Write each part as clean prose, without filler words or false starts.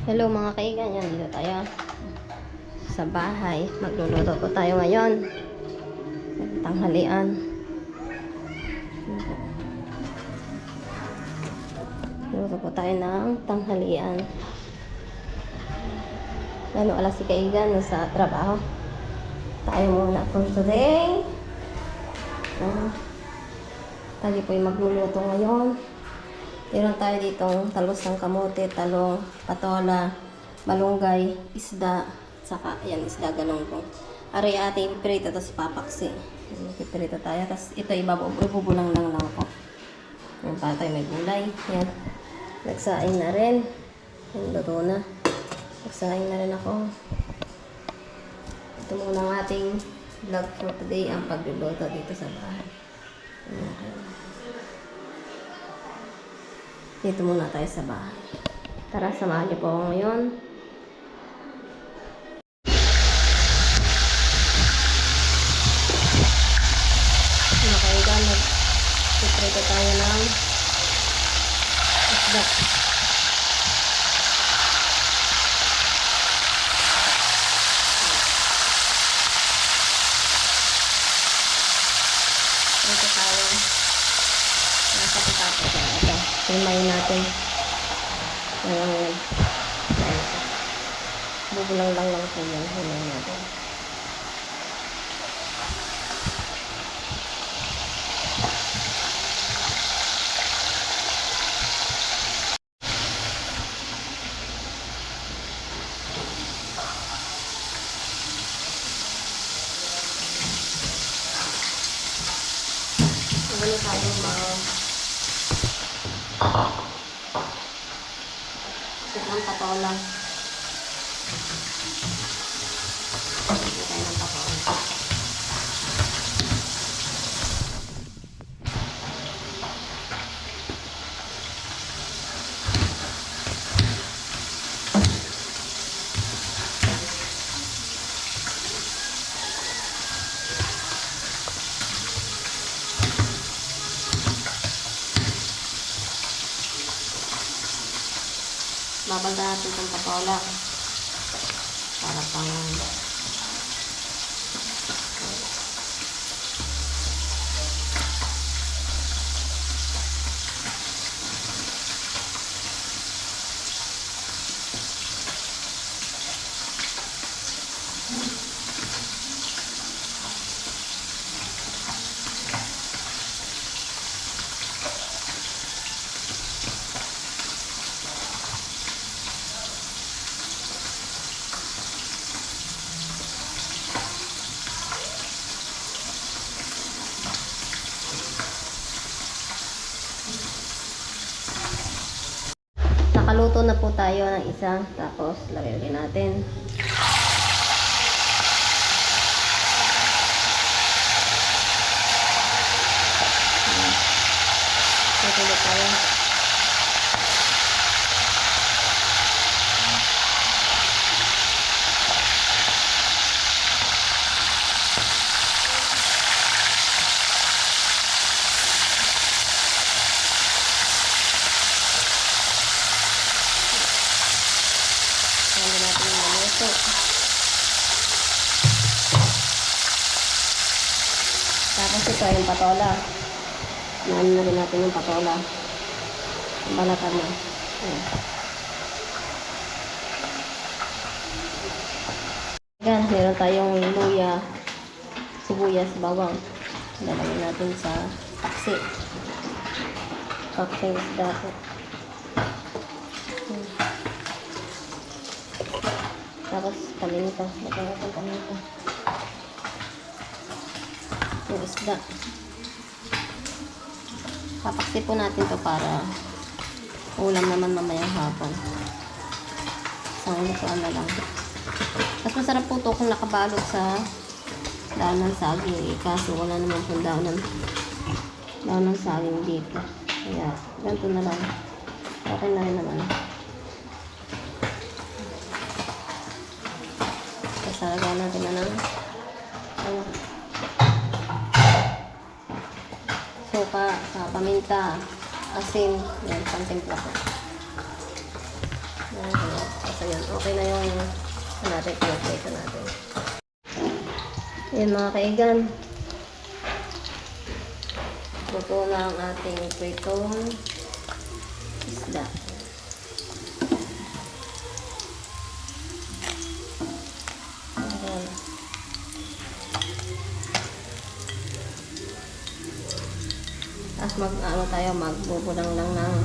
Hello mga kaigan, yan dito tayo sa bahay. Magluluto po tayo ngayon. Tanghalian. Luto po tayo ng tanghalian. Lalo alas si kaigan sa trabaho. Tayo muna for today. Tayo po yung magluluto ngayon. Meron tayo ditong talbos ng kamote, talong, patola, malunggay, isda, saka, ayan, isda galonggong. Aray ating ipiprito, tapos papaksi. Ipiprito tayo, tapos ito ibubulang lang po. Ayan, para tayo may gulay. Ayan, nagsaing na rin. Ayan, luto na. Nagsaing na rin ako. Ito muna ang ating vlog for today, ang pagluluto dito sa bahay. Ayan. Dito muna tayo sa bahay. Tara, samahan niyo po ako ngayon. Nakaigan, nag-prito tayo ng isda. Prito tayo. Nakapitapos na ito. Himayin natin. Ayan. Bubulang lang po yan. Himayin natin. Ano tayo ang patola. Ito tayo ng patola. Babanda natin itong patola para pang nakaluto na po tayo ng isa, tapos lagay natin. Tutuloy tayo. Tapos ito yung patola. Naan na rin natin yung patola. Ang balatan na. Ayan. Ayan, meron tayong luya, sibuyas, bawang. Lalagyan natin sa paksi. Paksi isda po. Tapos paminta. Lagyan natin paminta. Yung isda. Papaksi po natin to para ulam naman mamayang hapon. Isang lutuan na lang. Mas masarap po to kung nakabalot sa dahon ng saging. Kaso wala naman pong dahon ng saging dito. Kaya ganito na lang. Okay na rin naman. Kasalagaan natin na ng suka, paminta, asin, yan, pang timpla ko. Yan, So, yun. Okay na yung natin, pinag-plate natin. Ayan mga kaigan. Luto na ang ating pritong isda. Ayan. Tapos magbubulang lang ng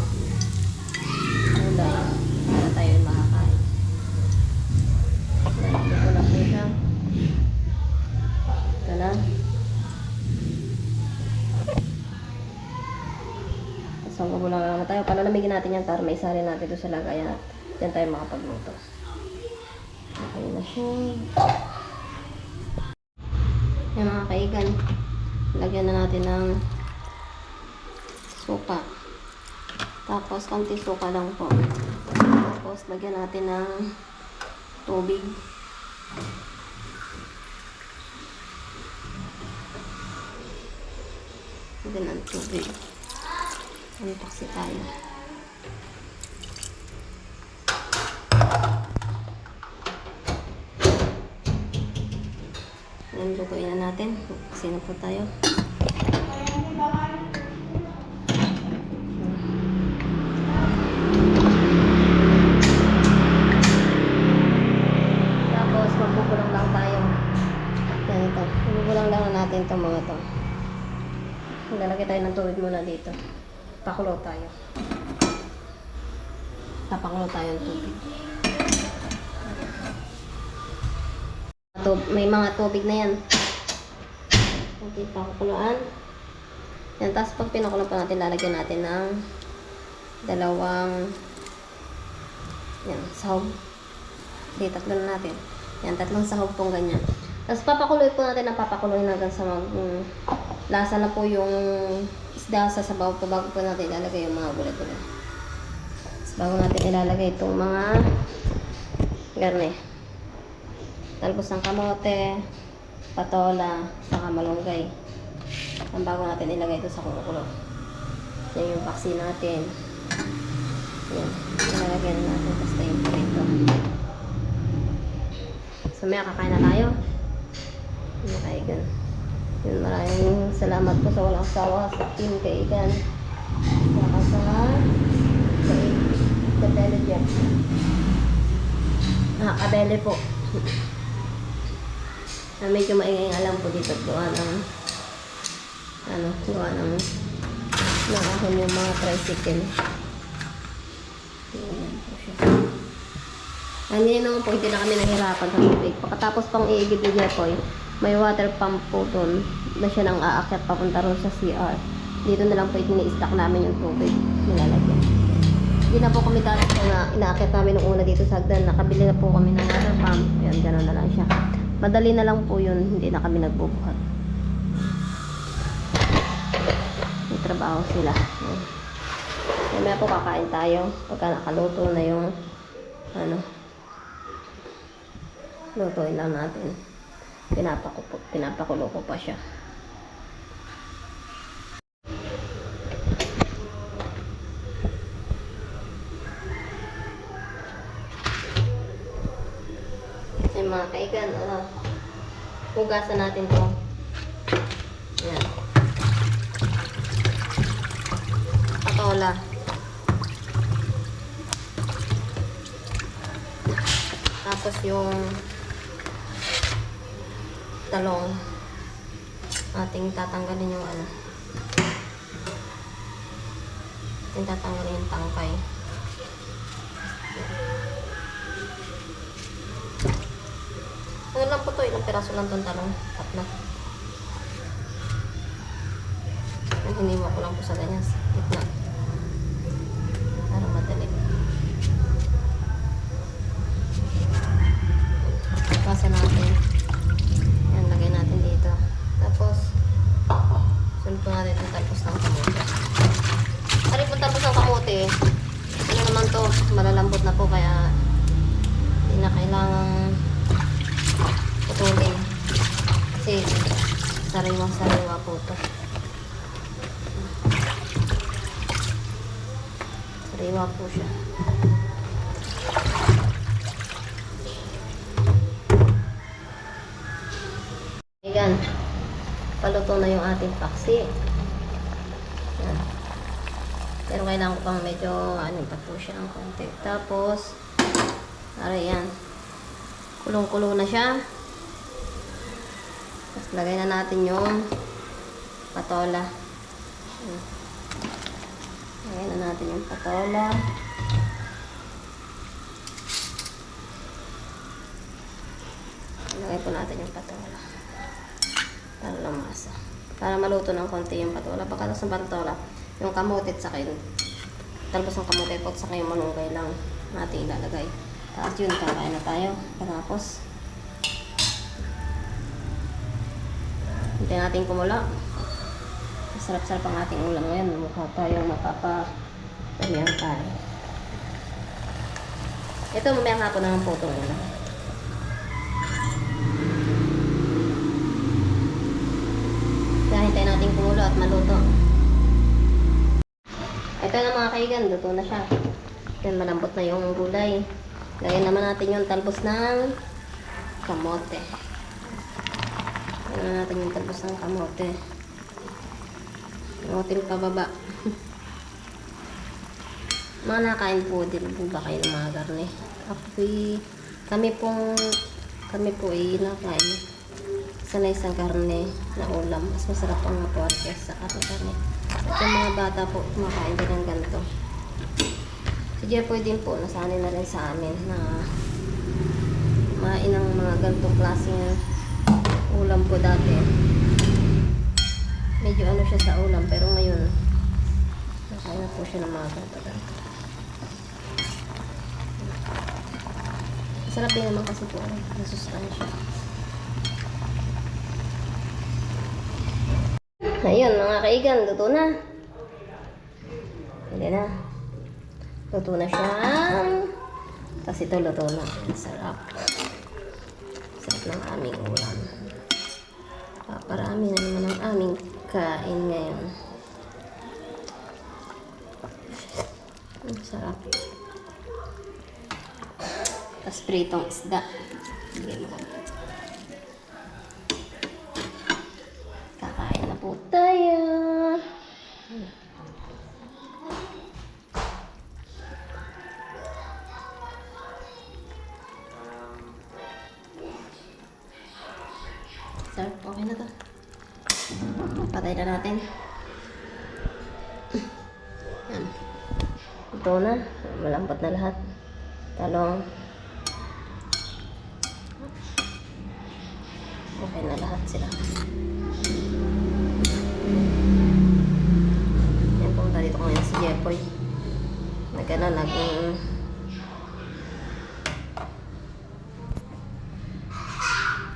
gulay para tayo makakain. Ayan, luto na po siya. Ito na. So, magbubulang lang tayo. Palalamigin natin yan para may sari natin ito sa lagayan at dyan tayo makapagluto. Okay na siya. Yan mga kaigan. Lagyan na natin ng suka. Tapos, konti suka lang po. Tapos, lagyan natin ng tubig. Lagyan ng tubig. Antoksi tayo. Ayan, lutuin na natin. Sino po tayo? Tapos, magbubulang lang tayo. Ganito. Magbubulang lang natin itong mga to. Lalagay tayo ng tubig muna dito. Pakulo tayo. Papakulo tayo ng tubig. May mga tubig na yan. Okay, pakukuluan. Yan, tapos pag pinakulo pa natin, lalagyan natin ng dalawang sahog. Okay, tatlo na natin. Yan, tatlong sahog pong ganyan. Tapos papakuloy po natin ang papakuloy hanggang sa lasa na po yung isda sa sabaw po bago po natin ilalagay yung mga gulay-gulay. Tapos bago natin ilalagay itong mga garne. Talbos ng kamote, patola, saka malunggay. Ang bago natin ilagay ito sa kumukulo. Yan yung paksi natin. Yan. Ilalagay na natin. Basta yung prito. So, may kakain na tayo. Yung kaigan. Yun, maraming salamat po sa walang sawa sa team kaigan. Saka sa kabele dyan. Kabele po. Medyo maingay alam po dito. Gawa ng nakahon yung mga tricycle. Ayan po siya. Hindi naman po, hindi na kami nahirapan sa tubig. Pagkatapos pang iigib ni Jepoy, may water pump po doon na siya nang aakyat papunta ron sa CR. Dito na lang po ini-stack namin yung tubig nilalagyan. Hindi na po kami dati na inaakyat namin nung una dito sa hagdan. Nakabili na po kami ng water pump. Ayan, gano'n na lang siya. Madali na lang po yun, hindi na kami nagbubuhat. May trabaho sila. Mamaya po kakain tayo pagka nakaluto na yung lutuin lang natin. Pinapakulo ko pa siya. Yung mga kaigan, hugasan natin to. Ayan. Patola. Tapos yung talong. Ating tatanggalin yung ating tatanggalin yung tangkay. Ano lang po to, ilang piraso lang itong talong. Tatlo. Hiniwa ko lang po sa ganyan. Gitna. Para madali. Pasa natin. Yan, lagay natin dito. Tapos, sunod po natin itong talpos ng kamote. Ari po talpos ng kamote. Ano naman to, malalambot na po kaya hindi na kailangang putulin. Kasi sariwang-sariwa po ito. Sariwa po siya. paluto na yung ating paksi. Yan. Pero kailangan ko pang medyo ano pa po siya ng konti. Tapos, yan. Kulong-kulo na siya. Tapos lagay na natin yung patola. Lagay na natin yung patola. Lagay po natin yung patola. Para lamasa. Para maluto ng konti yung patola. Pagkatapos ng patola, yung kamote at saka yung talbos ng kamote at saka yung malunggay lang natin ilalagay. Tapos yun, kakain na tayo. Pagkatapos, hintayin natin kumula. Masarap-sarap ang ating ulam ngayon. Mukha tayong mapapadamihan tayo. Ito, mamaya hapon na ng potong ulam. Kaya hintayin natin kumulo at maluto. Ito na mga kaigan, luto na siya. Yan, malambot na yung gulay. Lagyan naman natin yung talbos ng kamote. Lagyan natin yung talbos ng kamote. Kamote pababa. Mga nakain po din po ba kayo ng mga garne? Kami po ay nakain. Sanay sa karne na ulam. Mas masarap ang mga po kaysa sa karne. At yung mga bata po, kumakain din ng ganito. Si Jeffoy din po, nasanay na rin sa amin na kumain ng mga ganitong klaseng ulam po dati. Medyo ano siya sa ulam, pero ngayon, nakain na po siya ng mga ganito. Masarap din naman kasi po, nasustansya. Ayun mga kaigan, luto na. Hindi na. Luto na siya. Tapos ito luto na. Sarap. Sarap ng aming ulam. Paparami na naman ang aming kain ngayon. Sarap. Tapos pritong isda. Kakain na po tayo. Sarap, okay na to. Patay na natin. Yan. Ito na. Malambot na lahat. Talong. Okay na lahat sila. Yan, pumunta dito ko ngayon si Jeffoy.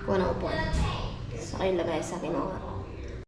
Kuha ng upuan. Sa kayo lagay sa kinuha.